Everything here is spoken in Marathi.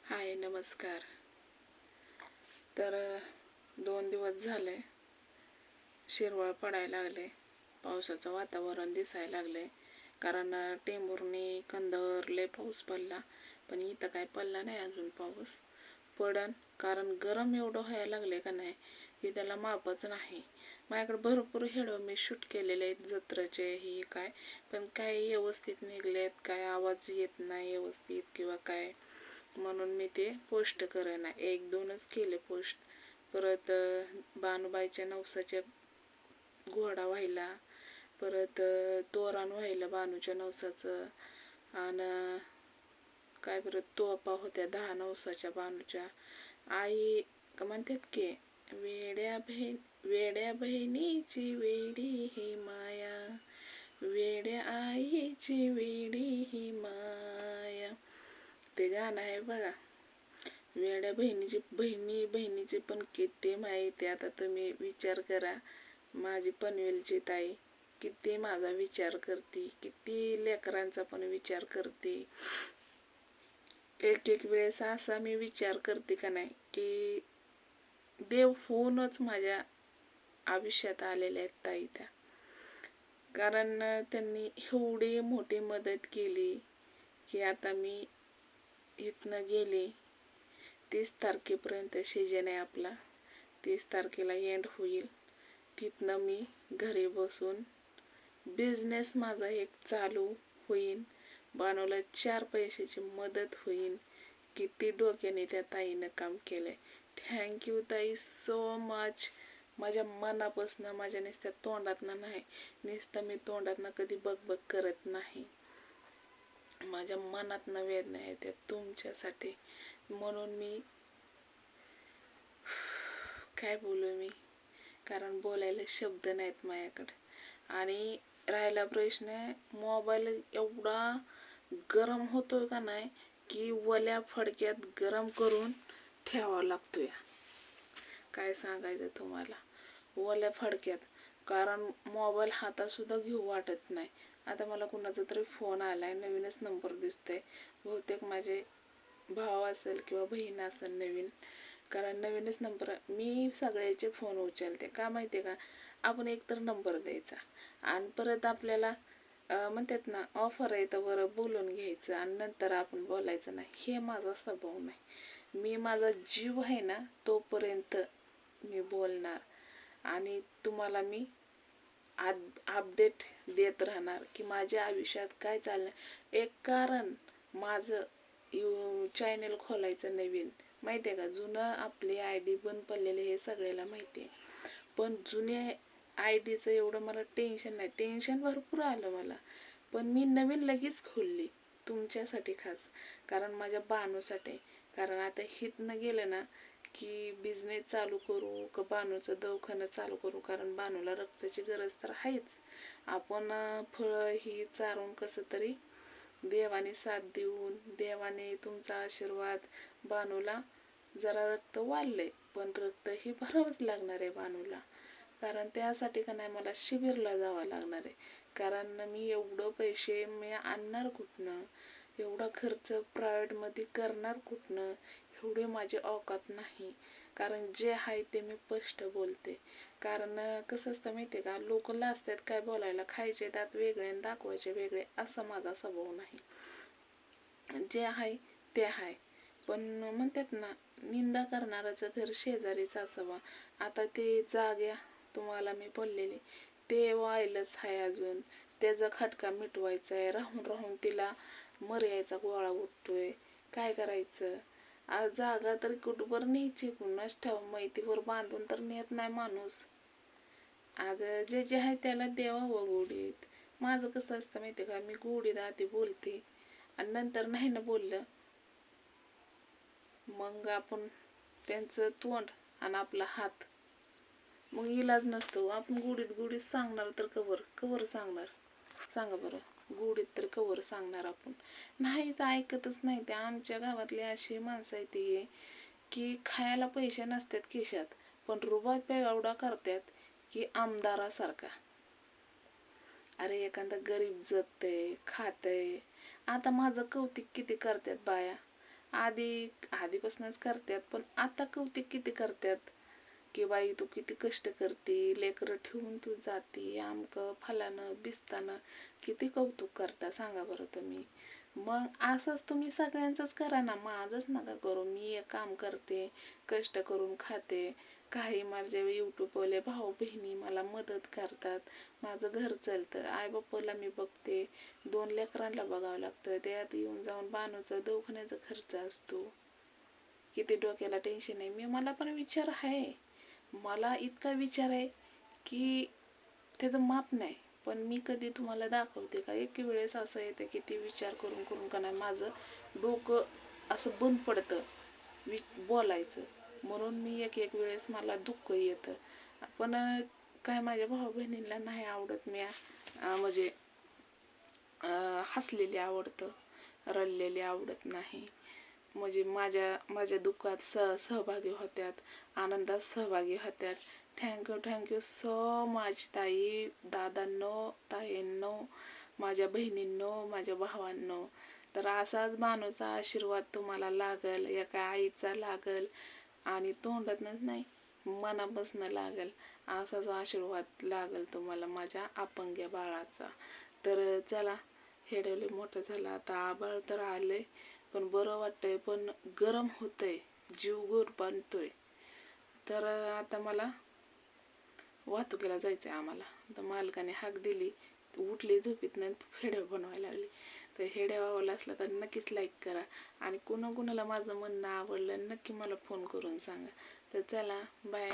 हाय नमस्कार. तर 2 दिवस झाले शिरवळ पडायला लागले, पावसाचं वातावरण दिसायला लागले. कारण टेंभुर्णी कंधार लय पाऊस पडला, पण इथं काय पडला नाही अजून पाऊस. पडन कारण गरम एवढं व्हायला लागले का नाही की त्याला मापच नाही. माझ्याकडे भरपूर व्हिडिओ मी शूट केलेले आहेत जत्रेचे ही काय, पण काय व्यवस्थित निघलेत, काय आवाज येत नाही व्यवस्थित किंवा काय, म्हणून मी ते पोस्ट करेना. 1-2च केले पोस्ट. परत बानुबाईच्या नवसाच्या घोडा व्हायला, परत तोरण व्हायला बानूच्या नवसाचं, आणि काय परत तोपा होत्या 10 नवसाच्या बानूच्या. आई का म्हणतात की वेड्या बहिणीची वेडी ही माया, वेड्या आईची वेडी ही माया, ते गाणं आहे बघा. वेड्या बहिणीची पण किती माहिती. आता तुम्ही विचार करा, माझी पनवेलची ताई किती माझा विचार करते, किती लेकरांचा पण विचार करते. एक वेळेस असा मी विचार करते का नाही की देव होऊनच माझ्या आयुष्यात आलेल्या आहेत ताई त्या. कारण त्यांनी एवढी मोठी मदत केली की आता मी इथनं गेले. 30 तारखेपर्यंत सीजन आहे आपला. 30 तारखेला एंड होईल. तिथनं मी घरी बसून बिझनेस माझा एक चालू होईल. बानूला 4 पैशाची मदत होईल. किती डोक्याने त्या ताईनं काम केलंय. थँक्यू ताई सो मच. माझ्या मनापासून, माझ्या नुसत्या तोंडातनं नाही, नुसतं मी तोंडातनं कधी बघ करत नाही, माझ्या मनातनं वेदना येते तुमच्यासाठी. म्हणून मी काय बोलू मी, कारण बोलायला शब्द नाहीत माझ्याकडे. आणि राहिला प्रश्न, मोबाईल एवढा गरम होतोय का नाही की वल्या फडक्यात गरम करून ठेवावा लागतोय. काय सांगायचं तुम्हाला, वल्या फडक्यात. कारण मोबाईल हातातसुद्धा घेऊ वाटत नाही. आता मला कुणाचा तरी फोन आलाय, नवीनच नंबर दिसतोय. बहुतेक माझे भाव असेल किंवा बहीण असेल नवीन, कारण नवीनच नंबर. मी सगळ्याचे फोन उचलते का माहिती का, आपण एकतर नंबर द्यायचा आणि परत आपल्याला म्हणतात ना ऑफर आहे तर बरं बोलून घ्यायचं आणि नंतर आपण बोलायचं नाही. हे माझा स्वभाव नाही. मी माझा जीव आहे ना तोपर्यंत मी बोलणार आणि तुम्हाला मी अपडेट देत राहणार की माझ्या आयुष्यात काय चाललं. एक कारण माझं चॅनल खोलायचं नवीन, माहिती आहे का. जुनं आपली ID बंद पडलेले हे सगळ्याला माहिती आहे, पण जुन्या IDचं एवढं मला टेन्शन नाही. टेन्शन भरपूर आलं मला, पण मी नवीन लगेच खोलली तुमच्यासाठी खास, कारण माझ्या बानूसाठी. कारण आता हितनं गेलं ना की बिझनेस चालू करू का बानूचं दवाखानं चालू करू, कारण बानूला रक्ताची गरज तर आहेच. आपण फळं ही चारून कसं तरी देवाने साथ देऊन, देवाने तुमचा आशीर्वाद, बानूला जरा रक्त वाढलंय, पण रक्त ही भरावंच लागणार आहे बानूला. कारण त्यासाठी का नाही मला शिबिरला जावं लागणार आहे. कारण मी एवढं पैसे मी आणणार कुठनं, एवढा खर्च प्रायव्हेटमध्ये करणार कुठनं, एवढे माझे औकात नाही. कारण जे आहे ते मी स्पष्ट बोलते. कारण कसं असतं माहिती आहे का, लोक लाजतात काय बोलायला, खायचे दात वेगळे आणि दाखवायचे वेगळे, असा माझा स्वभाव नाही. जे आहे ते आहे. पण म्हणतात ना, निंदा करणाराचं घर शेजारीच असावा. आता ते जाग्या तुम्हाला मी बोललेले ते व्हायलाच आहे अजून. त्याचा खटका मिटवायचा आहे. राहून राहून तिला मर्यायचा गोळा उठतोय. काय करायचं. आज जागा तर कुठवर न्यायची कुणाच ठाव, माहितीवर बांधून तर नेत नाही माणूस. अगं जे आहे त्याला देवावं गोडीत. माझं कसं असतं माहिती का, मी गोडीत आधी बोलते आणि नंतर नाही ना बोललं मग आपण त्यांचं तोंड आणि आपला हात, मग इलाज नसतो. आपण गोडीत सांगणार तर कवर सांगणार, सांगा बरं. गोडीत तर कवर सांगणार आपण, नाही तर ऐकतच नाही. ते आमच्या गावातली अशी माणसं आहे ती की खायला पैसे नसतात खिशात, पण रुबाब एवढा करतात की आमदारासारखा. अरे एखादा गरीब जगतंय खातंय. आता माझं कौतिक किती करतात बाया. आधीपासूनच करतात, पण आता कौतिक किती करतात की बाई तू किती कष्ट करते, लेकरं ठेवून तू जाते, आमकं फलानं बिस्तानं, किती कौतुक करता सांगा बरं तुम्ही. मग असंच तुम्ही सगळ्यांचंच करा ना, माझंच नका करू. मी एक काम करते, कष्ट करून खाते, काही माझे यूट्यूबवाले भाऊ बहिणी मला मदत करतात, माझं घर चालतं, आईबापाला मी बघते, 2 लेकरांना बघावं लागतं, त्यात येऊन जाऊन बाणूचं दवाखान्याचा खर्च असतो, किती डोक्याला टेन्शन आहे. मला पण विचार आहे, मला इतका विचार आहे की त्याचं माप नाही, पण मी कधी तुम्हाला दाखवते का? एक वेळेस असं येतं की ते विचार करून करून का नाही माझं डोकं असं बंद पडतं बोलायचं, म्हणून मी एक एक वेळेस मला दुःख येतं. पण काय माझ्या भाऊ बहिणींना नाही आवडत, मी म्हणजे हसलेली आवडतं, रडलेली आवडत नाही. म्हणजे माझ्या दुःखात सहभागी होत्यात, आनंदात सहभागी होत्यात. थँक्यू सो मच ताई, दादांनो, ताईंनो, माझ्या बहिणींनो, माझ्या भावांनो. तर असाच बाणूचा आशीर्वाद तुम्हाला लागल, एका आईचा लागल, आणि तोंडातनंच नाही मनापासून लागल, असाच आशीर्वाद लागल तुम्हाला माझ्या अपंग्या बाळाचा. तर चला, हेडवले मोठं झालं आता, आबाळ तर आलंय पण बरं वाटतंय, पण गरम होतंय, जीव गोर बांधतोय. तर आता मला वाहतुकीला जायचं आहे आम्हाला. तर मालकाने हाक दिली, उठली झोपीतनं, हेड्या बनवायला लागली. तर हेड्या वावला असला तर नक्कीच लाईक करा, आणि कुणाला माझं म्हणणं आवडलं नक्की मला फोन करून सांगा. तर चला, बाय.